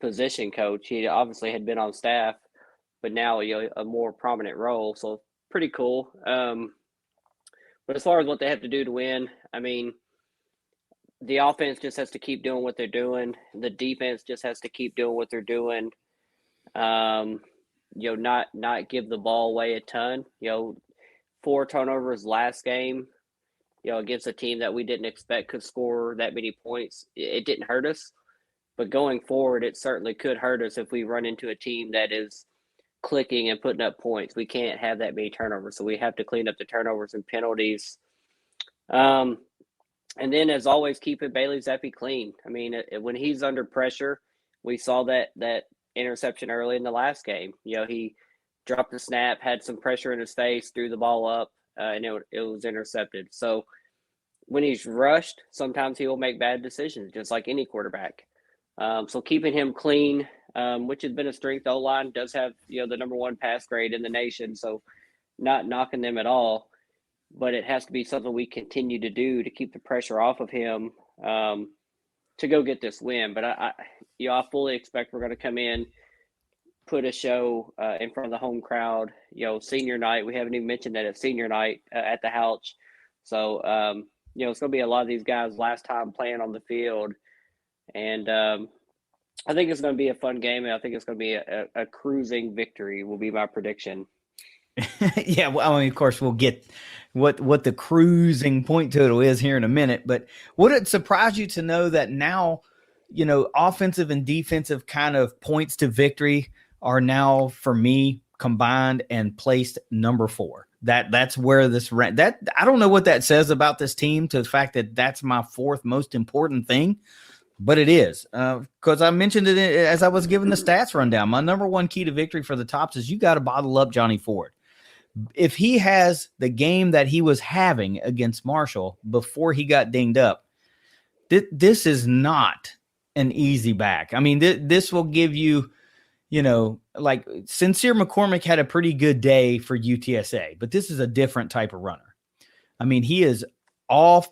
position coach. He obviously had been on staff but now a more prominent role. So pretty cool. But as far as what they have to do to win, I mean, the offense just has to keep doing what they're doing. The defense just has to keep doing what they're doing. Not give the ball away a ton. 4 turnovers last game, against a team that we didn't expect could score that many points. It didn't hurt us, but going forward, it certainly could hurt us if we run into a team that is clicking and putting up points. We can't have that many turnovers, so we have to clean up the turnovers and penalties. And then, as always, keeping Bailey Zappi clean. I mean, when he's under pressure, we saw that interception early in the last game. He dropped the snap, had some pressure in his face, threw the ball up, and it was intercepted. So when he's rushed, sometimes he will make bad decisions, just like any quarterback. So keeping him clean, which has been a strength. O-line does have, the number 1 pass grade in the nation, so not knocking them at all. But it has to be something we continue to do to keep the pressure off of him to go get this win. But I fully expect we're going to come in, put a show in front of the home crowd. Senior night, we haven't even mentioned that it's senior night at the Houch. So, it's going to be a lot of these guys' last time playing on the field. And I think it's going to be a fun game, and I think it's going to be a cruising victory will be my prediction. Yeah, well, I mean, of course, we'll get what the cruising point total is here in a minute. But would it surprise you to know that now, offensive and defensive kind of points to victory are now, for me, combined and placed number 4? That's where this that I don't know what that says about this team, to the fact that that's my 4th most important thing. But it is, because I mentioned it as I was giving the stats rundown. My number 1 key to victory for the Tops is you got to bottle up Johnny Ford. If he has the game that he was having against Marshall before he got dinged up, this is not an easy back. I mean, this will give you, like Sincere McCormick had a pretty good day for UTSA, but this is a different type of runner. I mean, he is all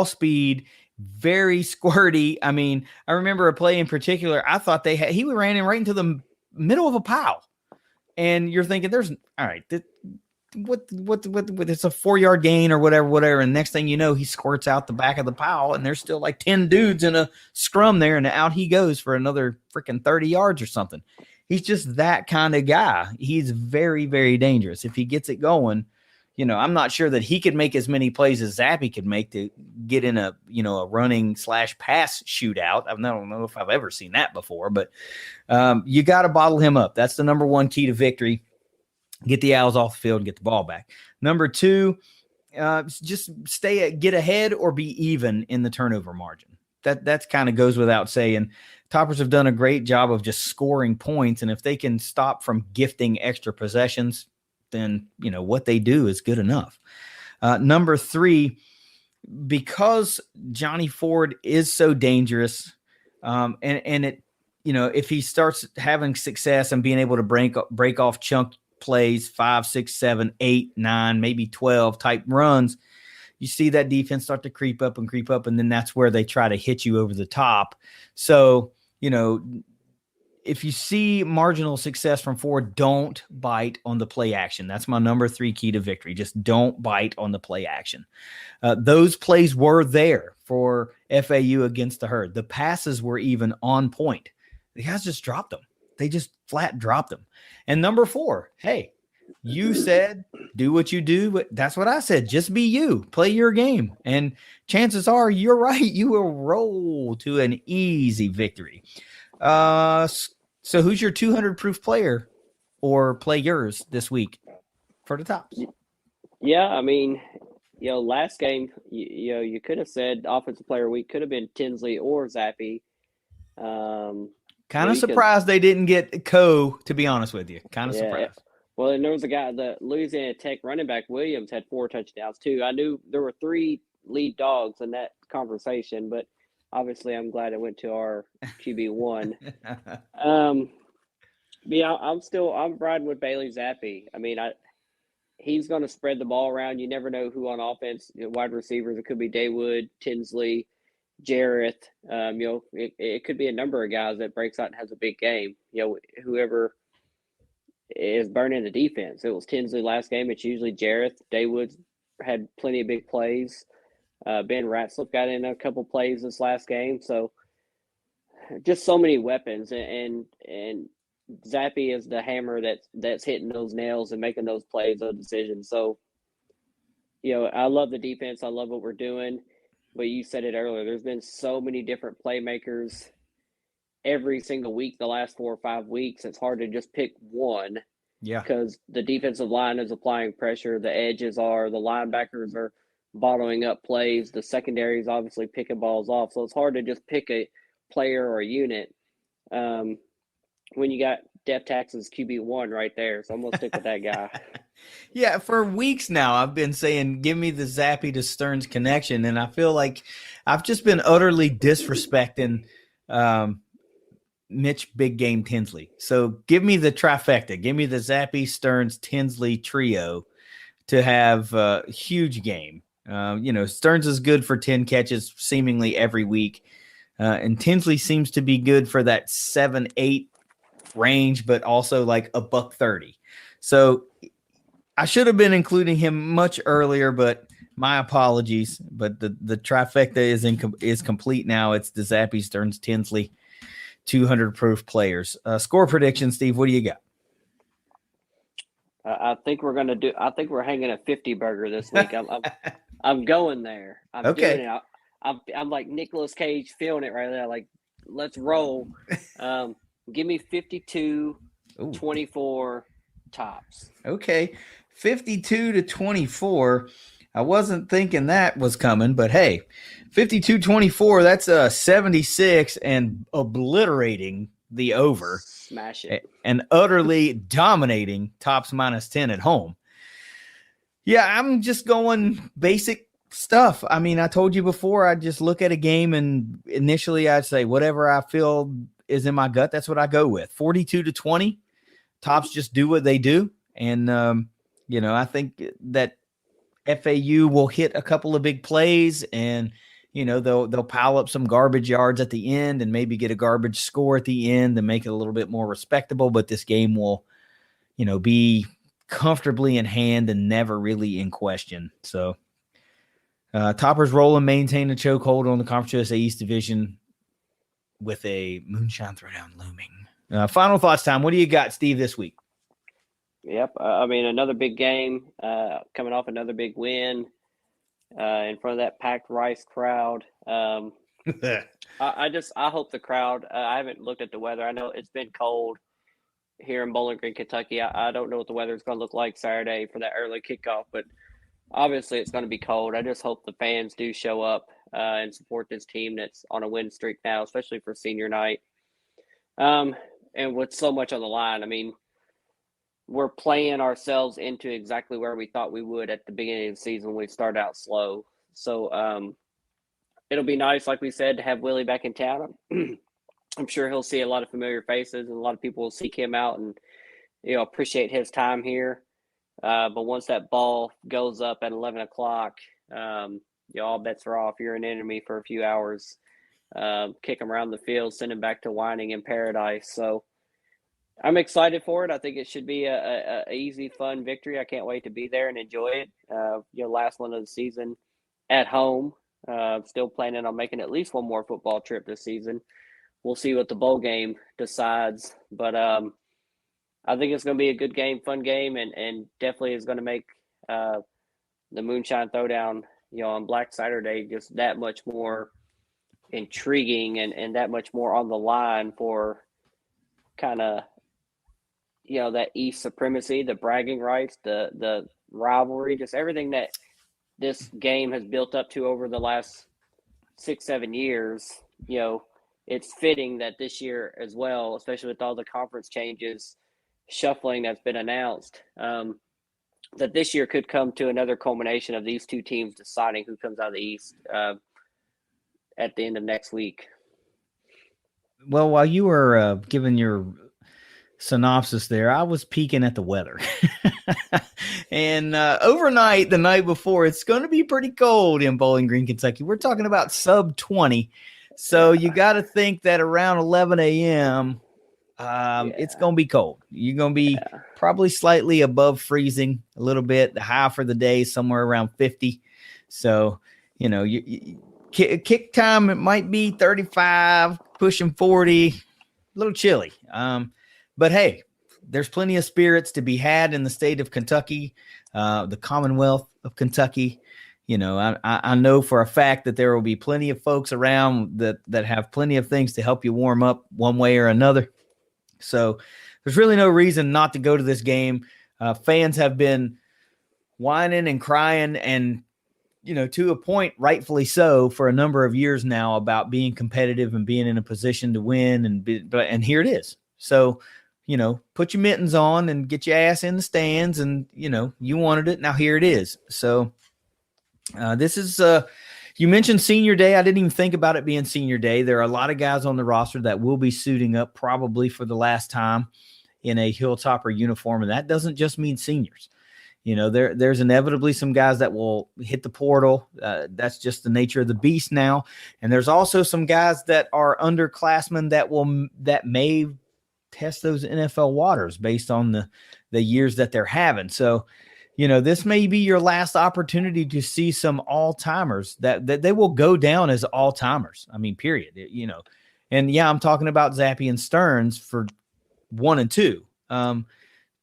speed, very squirty. I mean, I remember a play in particular. I thought he ran in right into the middle of a pile, and you're thinking, all right, what it's a 4-yard gain or whatever. And next thing you know, he squirts out the back of the pile, and there's still like 10 dudes in a scrum there, and out he goes for another freaking 30 yards or something. He's just that kind of guy. He's very, very dangerous. If he gets it going, I'm not sure that he could make as many plays as Zappi could make to get in a running / pass shootout. I don't know if I've ever seen that before, but you got to bottle him up. That's the number 1 key to victory. Get the Owls off the field and get the ball back. Number 2, just get ahead or be even in the turnover margin. That's kind of goes without saying. Toppers have done a great job of just scoring points, and if they can stop from gifting extra possessions, then what they do is good enough. Number 3, because Johnny Ford is so dangerous, and it, if he starts having success and being able to break off chunk plays, 5, 6, 7, 8, 9, maybe 12 type runs, you see that defense start to creep up, and then that's where they try to hit you over the top. So, if you see marginal success from Ford, don't bite on the play action. That's my number 3 key to victory. Just don't bite on the play action. Those plays were there for FAU against the Herd. The passes were even on point. The guys just dropped them. They just flat dropped them. And number 4, hey, you said do what you do, but that's what I said. Just be you. Play your game. And chances are you're right. You will roll to an easy victory. So who's your 200-proof player or players this week for the Tops? Yeah, I mean, last game, you could have said offensive player of the week could have been Tinsley or Zappi. Kind of surprised they didn't get Co, to be honest with you. Kind of surprised. Well, and there was a guy, the Louisiana Tech running back Williams had 4 touchdowns too. I knew there were 3 lead dogs in that conversation, but obviously I'm glad it went to our QB1. Yeah, I'm riding with Bailey Zappi. I mean, he's going to spread the ball around. You never know who on offense, wide receivers. It could be Daywood, Tinsley, Jarrett. It could be a number of guys that breaks out and has a big game. Whoever is burning the defense. It was Tinsley last game. It's usually Jareth. Daywood had plenty of big plays. Ben Ratslip got in a couple plays this last game. So just so many weapons, and Zappy is the hammer that's hitting those nails and making those plays, those decisions. So, I love the defense. I love what we're doing. But you said it earlier, there's been so many different playmakers every single week the last 4 or 5 weeks. It's hard to just pick one. Yeah. Because the defensive line is applying pressure. The edges are. The linebackers are bottling up plays. The secondary is obviously picking balls off. So it's hard to just pick a player or a unit when you got Def Tax's QB1 right there. So I'm going to stick with that guy. Yeah, for weeks now, I've been saying, give me the Zappy to Stearns connection. And I feel like I've just been utterly disrespecting Mitch Big Game Tinsley. So give me the trifecta. Give me the Zappy, Stearns, Tinsley trio to have a huge game. Stearns is good for 10 catches seemingly every week. And Tinsley seems to be good for that 7-8 range, but also like $130. So I should have been including him much earlier, but my apologies. But the trifecta is complete now. It's the Zappy, Stearns, Tinsley, 200 proof players. Score prediction, Steve. What do you got? I think we're hanging a 50 burger this week. I'm going there. I'm doing it. I'm like Nicolas Cage feeling it right there. Like, let's roll. Give me 52-24 tops. Okay. 52-24. I wasn't thinking that was coming, but hey, 52-24, that's a 76 and obliterating the over. Smash it. And utterly dominating tops -10 at home. Yeah, I'm just going basic stuff. I mean, I told you before, I just look at a game and initially I'd say whatever I feel is in my gut, that's what I go with. 42-20, tops just do what they do. And, I think that FAU will hit a couple of big plays and, they'll pile up some garbage yards at the end and maybe get a garbage score at the end and make it a little bit more respectable. But this game will, be comfortably in hand and never really in question. So, Toppers roll and maintain a chokehold on the Conference USA East Division with a moonshine throwdown looming. Final thoughts time. What do you got, Steve, this week? Yep. Another big game, coming off another big win in front of that packed Rice crowd. I hope the crowd, I haven't looked at the weather. I know it's been cold here in Bowling Green, Kentucky. I don't know what the weather is going to look like Saturday for that early kickoff, but obviously it's going to be cold. I just hope the fans do show up and support this team that's on a win streak now, especially for senior night. And with so much on the line, we're playing ourselves into exactly where we thought we would at the beginning of the season when we started out slow. So it'll be nice, like we said, to have Willie back in town. I'm sure he'll see a lot of familiar faces and a lot of people will seek him out and, appreciate his time here. But once that ball goes up at 11 o'clock, all bets are off. You're an enemy for a few hours. Kick him around the field, send him back to whining in paradise. So I'm excited for it. I think it should be a easy, fun victory. I can't wait to be there and enjoy it. Last one of the season at home. Still planning on making at least one more football trip this season. We'll see what the bowl game decides. But I think it's going to be a good game, fun game, and definitely is going to make the Moonshine Throwdown, on Black Saturday just that much more intriguing and that much more on the line for kind of, that East supremacy, the bragging rights, the rivalry, just everything that this game has built up to over the last 6-7 years. It's fitting that this year as well, especially with all the conference changes, shuffling that's been announced, that this year could come to another culmination of these two teams deciding who comes out of the East at the end of next week. Well, while you were giving your synopsis there, I was peeking at the weather. And overnight, the night before, it's going to be pretty cold in Bowling Green, Kentucky. We're talking about sub 20. So you got to think that around 11 a.m., It's going to be cold. You're going to be probably slightly above freezing a little bit. The high for the day is somewhere around 50. So, kick time, it might be 35, pushing 40, a little chilly. But hey, there's plenty of spirits to be had in the state of Kentucky, the Commonwealth of Kentucky. I know for a fact that there will be plenty of folks around that have plenty of things to help you warm up one way or another. So there's really no reason not to go to this game. Fans have been whining and crying and, to a point, rightfully so, for a number of years now about being competitive and being in a position to win. And here it is. So, put your mittens on and get your ass in the stands and, you wanted it. Now here it is. So this is you mentioned senior day. I didn't even think about it being senior day. There are a lot of guys on the roster that will be suiting up probably for the last time in a Hilltopper uniform. And that doesn't just mean seniors. There's inevitably some guys that will hit the portal. That's just the nature of the beast now. And there's also some guys that are underclassmen that may test those NFL waters based on the years that they're having. So, this may be your last opportunity to see some all-timers that they will go down as all-timers. I mean, period. And yeah, I'm talking about Zappe and Stearns for 1 and 2.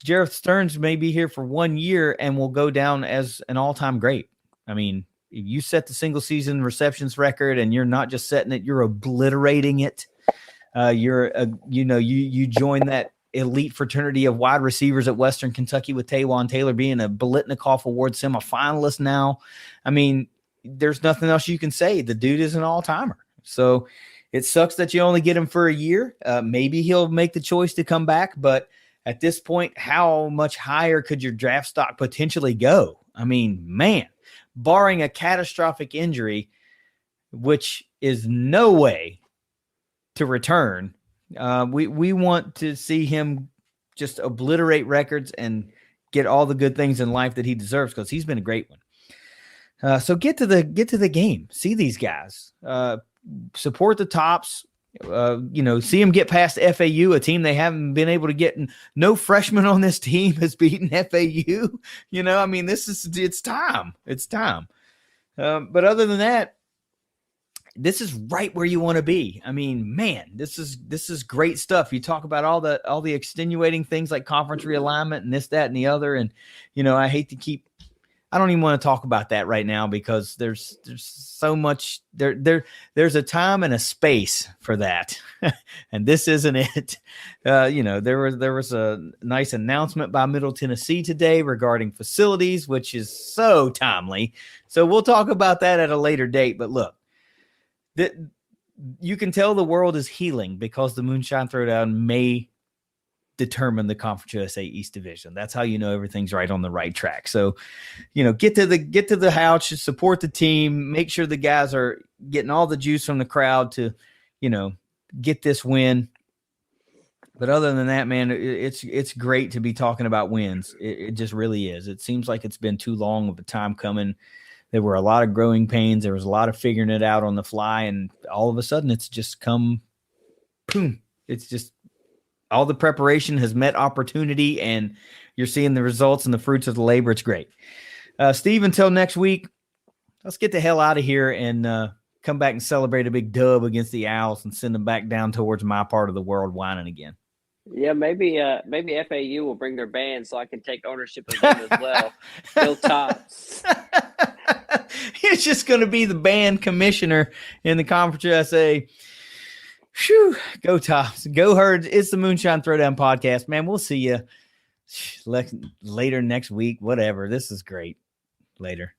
Jareth Stearns may be here for 1 year and will go down as an all-time great. I mean, if you set the single season receptions record and you're not just setting it, you're obliterating it. You join that elite fraternity of wide receivers at Western Kentucky with Taywan Taylor being a Biletnikoff Award semifinalist now. I mean, there's nothing else you can say. The dude is an all-timer. So it sucks that you only get him for a year. Maybe he'll make the choice to come back, but at this point, how much higher could your draft stock potentially go? I mean, man, barring a catastrophic injury, which is no way to return, we want to see him just obliterate records and get all the good things in life that he deserves, because he's been a great one. So get to the game, see these guys, support the Tops. See them get past FAU, a team they haven't been able to get. No freshman on this team has beaten FAU. I mean, it's time. It's time. But other than that, this is right where you want to be. I mean, man, this is great stuff. You talk about all the extenuating things like conference realignment and this, that, and the other. And, I don't even want to talk about that right now because there's so much there's a time and a space for that. And this isn't it. There was a nice announcement by Middle Tennessee today regarding facilities, which is so timely. So we'll talk about that at a later date. But look, you can tell the world is healing because the Moonshine Throwdown may determine the Conference USA East Division. That's how you know everything's right on the right track. So, get to the house, support the team, make sure the guys are getting all the juice from the crowd to, get this win. But other than that, man, it's great to be talking about wins. It just really is. It seems like it's been too long of a time coming. There were a lot of growing pains. There was a lot of figuring it out on the fly, and all of a sudden it's just come, boom. It's just, all the preparation has met opportunity, and you're seeing the results and the fruits of the labor. It's great. Steve, until next week, let's get the hell out of here and come back and celebrate a big dub against the Owls and send them back down towards my part of the world whining again. Yeah, maybe FAU will bring their band so I can take ownership of them as well. Bill Tops. It's just going to be the band commissioner in the Conference USA. Whew, go Tops, go Herds. It's the Moonshine Throwdown podcast, man. We'll see you later next week, whatever. This is great. Later.